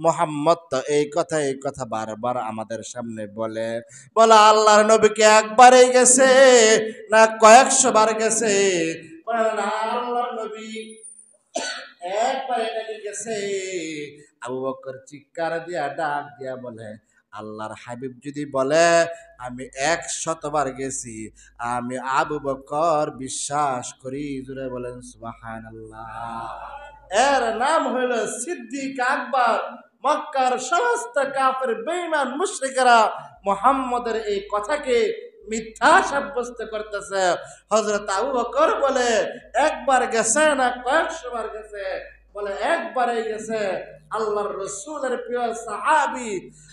মুহাম্মদ তো এই কথা বারবার আমাদের সামনে বলে আল্লাহর নবীকে একবারই গেছে না কয়েকশো বার গেছে? বলে না, আল্লাহর নবী একবারে নাকি গেছে। আবু বকর চিৎকার দিয়া ডাক দিয়া বলে, আল্লাহর হাবিব যদি বলে আমি 100বার গেছি, আমি আবু বকর বিশ্বাস করি। জোরে বলেন সুবহানাল্লাহ। এর নাম হইল সিদ্দিক আকবর। মক্কার সমস্ত কাফের বেঈমান মুশরিকেরা মুহাম্মদের এই কথাকে মিথ্যা সাব্যস্ত করতেছে। হযরত আবু বকর বলে একবার গেছে না কয়েকশো বার গেছে? বলে একবারই গেছে। আল্লাহর রাসূলের প্রিয় সাহাবী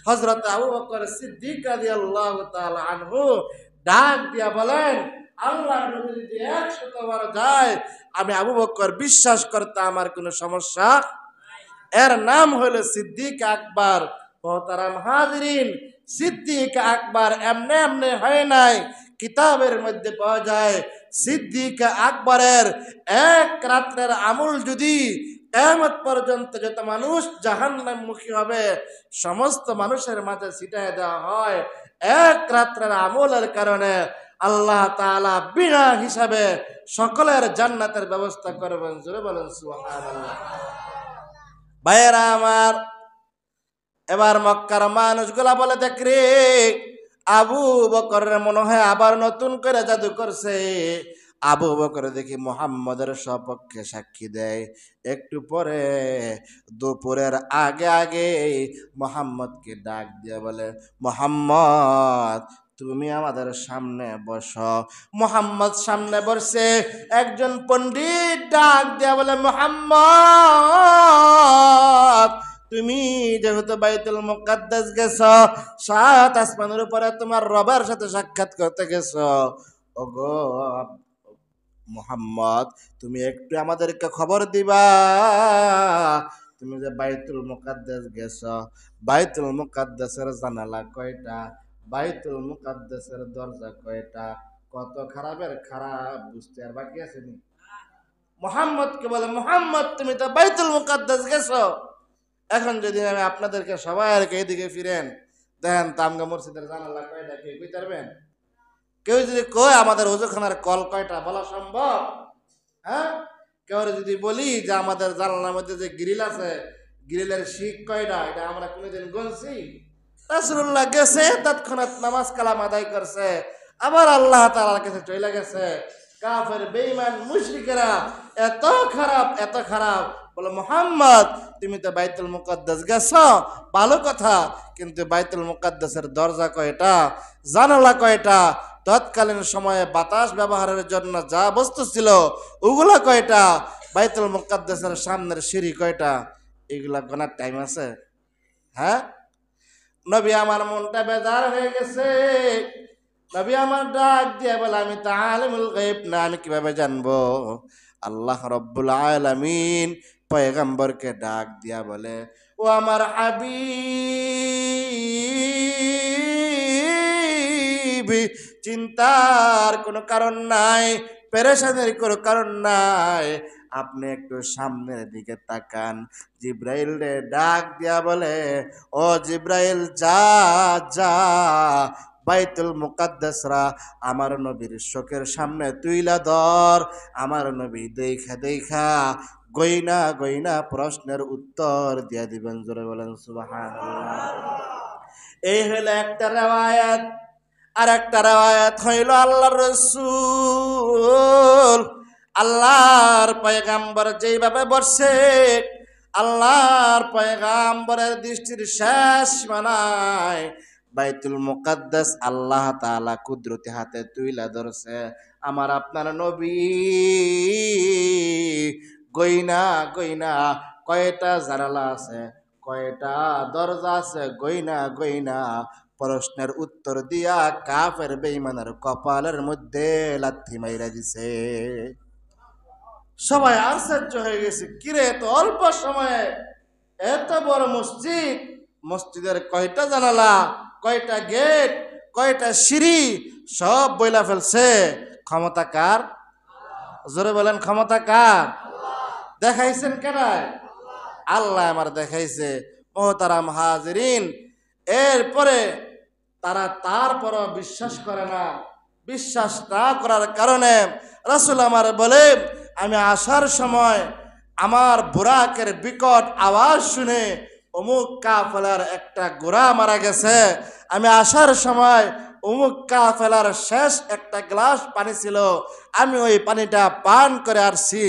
হযরত আবু বকর সিদ্দিক রাদিয়াল্লাহু তাআলা আনহু ডাক দিয়া বলেন, আল্লাহর নবী যদি 100 বার যায়, আমি আবু বকর বিশ্বাস করতে আমার কোনো সমস্যা। এর নাম হলো সিদ্দিক আকবর। মোহতারাম হাজিরিন, সিদ্দিক আকবর এমনি এমনি হয় নাই, কিতাবের মধ্যে পাওয়া যায় সিদ্দিক আকবরের এক রাত্রের আমল যদি কিয়ামত পর্যন্ত যত মানুষ জাহান্নামমুখী হবে সমস্ত মানুষের মাঝে ছিটায় দেওয়া হয়, এক রাত্রের আমলের কারণে আল্লাহ তাআলা বিনা হিসাবে সকলের জান্নাতের ব্যবস্থা করবেন। জোরে বলেন সুবহানাল্লাহ। ভাইয়েরা আমার, এবার মক্কার মানুষগুলা বলে, দেখ রে, আবু বকরের মনে হয় আবার নতুন করে জাদু করছে। আবু বকর দেখি মুহাম্মদের সপক্ষে সাক্ষী দেয়। একটু পরে দুপুরের আগে আগে মুহাম্মদকে ডাক দিয়ে বলে, মুহাম্মদ তুমি আমাদের সামনে বসো। মুহাম্মদ সামনে বসে। একজন পণ্ডিত ডাক দিয়া বলে, মুহাম্মদ তুমি যেহেতু বাইতুল মুকাদ্দাস গেছো, 7 আসমানের উপরে তোমার রবের সাথে সাক্ষাৎ করতে গেছো, ওগো মুহাম্মদ তুমি একটু আমাদেরকে খবর দিবা, তুমি যে বাইতুল মুকাদ্দাস গেছো, বাইতুল মুকাদ্দাসের জানালা কয়টা, বাইতুল মুকাদ্দাসের দরজা কয়টা, কত খারাপের খারাপ বুঝতে আর বাকি আছে নি? মুহাম্মদকে বলে, মুহাম্মদ তুমি তো বাইতুল মুকাদ্দাস গেছো, এখন যদি আমি আপনাদেরকে সবাইকে এইদিকে ফিরেন দেখেন তামগা মসজিদের জানালা কয়টা, কে কইতে পারবেন? কেউ যদি কয় আমাদের ওজুখানার কল কয়টা, বলা সম্ভব? হ্যাঁ, কেউ যদি বলি যে আমাদের জানালার মধ্যে যে গ্রিল আছে, গ্রিলের শিক কয়টা, এটা আমরা কোনোদিন গুনছি? রাসূলুল্লাহ গেছে, তৎক্ষণাৎ নামাজ কালাম আদায় করছে, আবার আল্লাহ তাআলার কাছে চলে গেছে। কাফের বেঈমান মুশরিকেরা এত খারাপ, এত খারাপ, বলে মুহাম্মদ তুমি তো বাইতুল মুকাদ্দাস গেছো, ভালো কথা, কিন্তু বাইতুল মুকাদ্দাসের দরজা কয়টা, জানালা কয়টা, তৎকালীন সময়ে বাতাস ব্যবহারের জন্য যা বস্তু ছিল ওগুলা কয়টা, বাইতুল মুকাদ্দাসের সামনের সিঁড়ি কয়টা, এগুলা গোনার টাইম আছে? হ্যাঁ, নবী আমার মনটা বেজার হয়ে গেছে। নবী আমার ডাক দিয়ে বলে, আমি তো আলিমুল গায়ব না, আমি কিভাবে জানবো? আল্লাহ রব্বুল আলামিন পয়গম্বরকে ডাক দিয়া বলে, ও আমার হাবিব, চিন্তার কোনো কারণ নাই, পেরেশানির কোনো কারণ নাই, আপনি একটু সামনের দিকে তাকান। জিব্রাইল রে ডাক দিয়া বলে, ও জিব্রাইল যা যা, বাইতুল মুকাদ্দাসরা আমার নবীর চোখের সামনে তুইলা ধর, আমার নবী দেখা দেখা গইনা গইনা প্রশ্নের উত্তর দিয়া দিবেন। জোরে বলেন সুবহানাল্লাহ। এই হলো একটা রিওয়ায়াত। আর একটা রিওয়ায়াত হইল আল্লাহর রাসূল, আল্লাহর পয়গাম্বর যেইভাবে বসে, আল্লাহর পয়গাম্বরের দৃষ্টির শেষ মানায় বাইতুল মুকাদ্দাস আল্লাহ তাআলা কুদরতি হাতে তুইলা ধরছে। আমার আপনার নবী গইনা গইনা কয়টা জানালা আছে, কয়টা দরজা আছে, গইনা গইনা প্রশ্নের উত্তর দিয়া কাফের বেঈমানের কপালের মধ্যে লাথি মাইরা দিছে। সবাই আশ্চর্য হয়ে গেছে, কিরে এত অল্প সময়ে এত বড় মসজিদ, মসজিদের কয়টা জানালা, কয়টা গেট, কয়টা সিঁড়ি সব বইলা ফেলছে। ক্ষমতা কার? জোরে বলেন ক্ষমতা কার? দেখাইছেন কেনায়? আল্লাহ আমার দেখাইছে। মোহতারাম হাজিরিন, এরপরে তারা তারপরও বিশ্বাস করে না। বিশ্বাস না করার কারণে রাসূল আমার বলে, আমি আসার সময় আমার বুরাকের বিকট আওয়াজ শুনে অমুক কাফেলার একটা ঘোড়া মারা গেছে। আমি আসার সময় অমুক কাফেলার শেষ একটা গ্লাস পানি ছিল, আমি ওই পানিটা পান করে আসছি।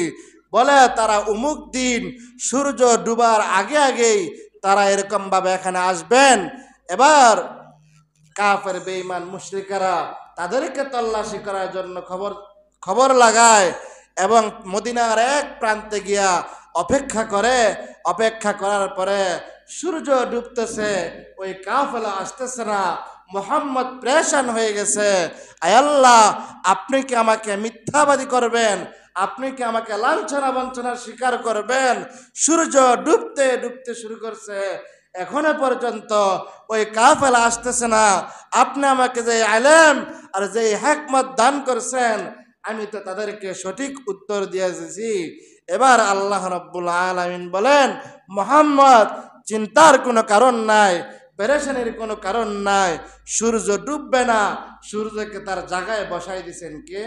বলে তারা অমুক দিন সূর্য ডুবার আগে আগেই তারা এরকম ভাবে এখানে আসবেন। এবার কাফের বেঈমান মুশরিকেরা তাদেরকে তল্লাশি করার জন্য খবর লাগায় এবং মদিনার এক প্রান্তে গিয়া অপেক্ষা করে। অপেক্ষা করার পরে সূর্য ডুবতেছে, ওই কাফেলা আসতেছে না। মুহাম্মদ পেরেশান হয়ে গেছে, আয় আল্লাহ, আপনি কি আমাকে মিথ্যাবাদী করবেন? আপনি কি আমাকে লাঞ্ছনা বঞ্চনার শিকার করবেন? সূর্য ডুবতে ডুবতে শুরু করছে, এখনো পর্যন্ত ওই কাফেলা আসতেছে না। আপনি আমাকে যে আলেম আর যে হিকমত দান করছেন, আমি তো তাদেরকে সঠিক উত্তর দিয়েছি। এবার আল্লাহ রাব্বুল আলামিন বলেন, মুহাম্মদ চিন্তার কোনো কারণ নাই, পেরেশানির কোনো কারণ নাই। সূর্য ডুববে না, সূর্যকে তার জায়গায় বসাই দিয়েছেন কে?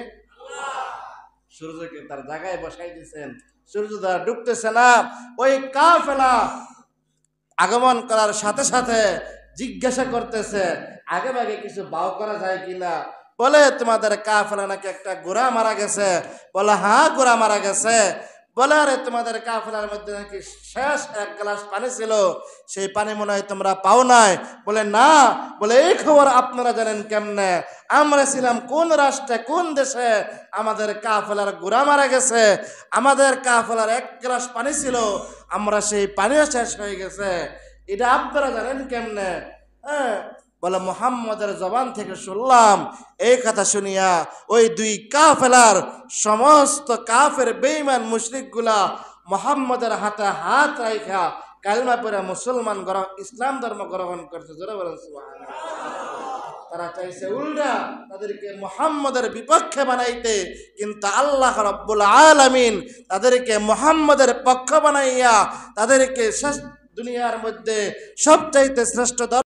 সূর্যকে তার জায়গায় বসাই দিয়েছেন। সূর্য দ্বারা ডুবতেছে না। ওই কাফেলা আগমন করার সাথে সাথে জিজ্ঞাসা করতেছে, আগে ভাগে কিছু বাও করা যায় কিনা। বলে, তোমাদের কাফেলা নাকি একটা ঘোড়া মারা গেছে। বলে, হ্যাঁ, ঘোড়া মারা গেছে। বলে, আরে তোমাদের কাফেলার মধ্যে নাকি শেষ এক গ্লাস পানি ছিল, সেই পানি মনে হয় তোমরা পাও নাই। বলে, না। বলে, এই খবর আপনারা জানেন কেমনে? আমরা ছিলাম কোন রাষ্ট্রে, কোন দেশে, আমাদের কাফেলার ঘোড়া মারা গেছে। আমাদের কাফেলার এক গ্লাস পানি ছিল, আমরা সেই পানিও শেষ হয়ে গেছে। এটা আপনারা জানেন কেমনে? হ্যাঁ। বলে, মুহাম্মদের জবান থেকে শুনলাম। এই কথা শুনিয়া ওই দুই কাফেলার সমস্ত কাফের বেঈমান মুশরিকগুলা মুহাম্মদের হাতে হাত রাখা কালিমা পড়ে মুসলমান ইসলাম ধর্ম গ্রহণ করছে। জোরে বলেন সুবহানাল্লাহ। তারা চাইছে উল্টা তাদেরকে মুহাম্মদের বিপক্ষে বানাইতে, কিন্তু আল্লাহ রাব্বুল আলামিন তাদেরকে মুহাম্মদের পক্ষ বানাইয়া তাদেরকে শেষ দুনিয়ার মধ্যে সবচাইতে শ্রেষ্ঠ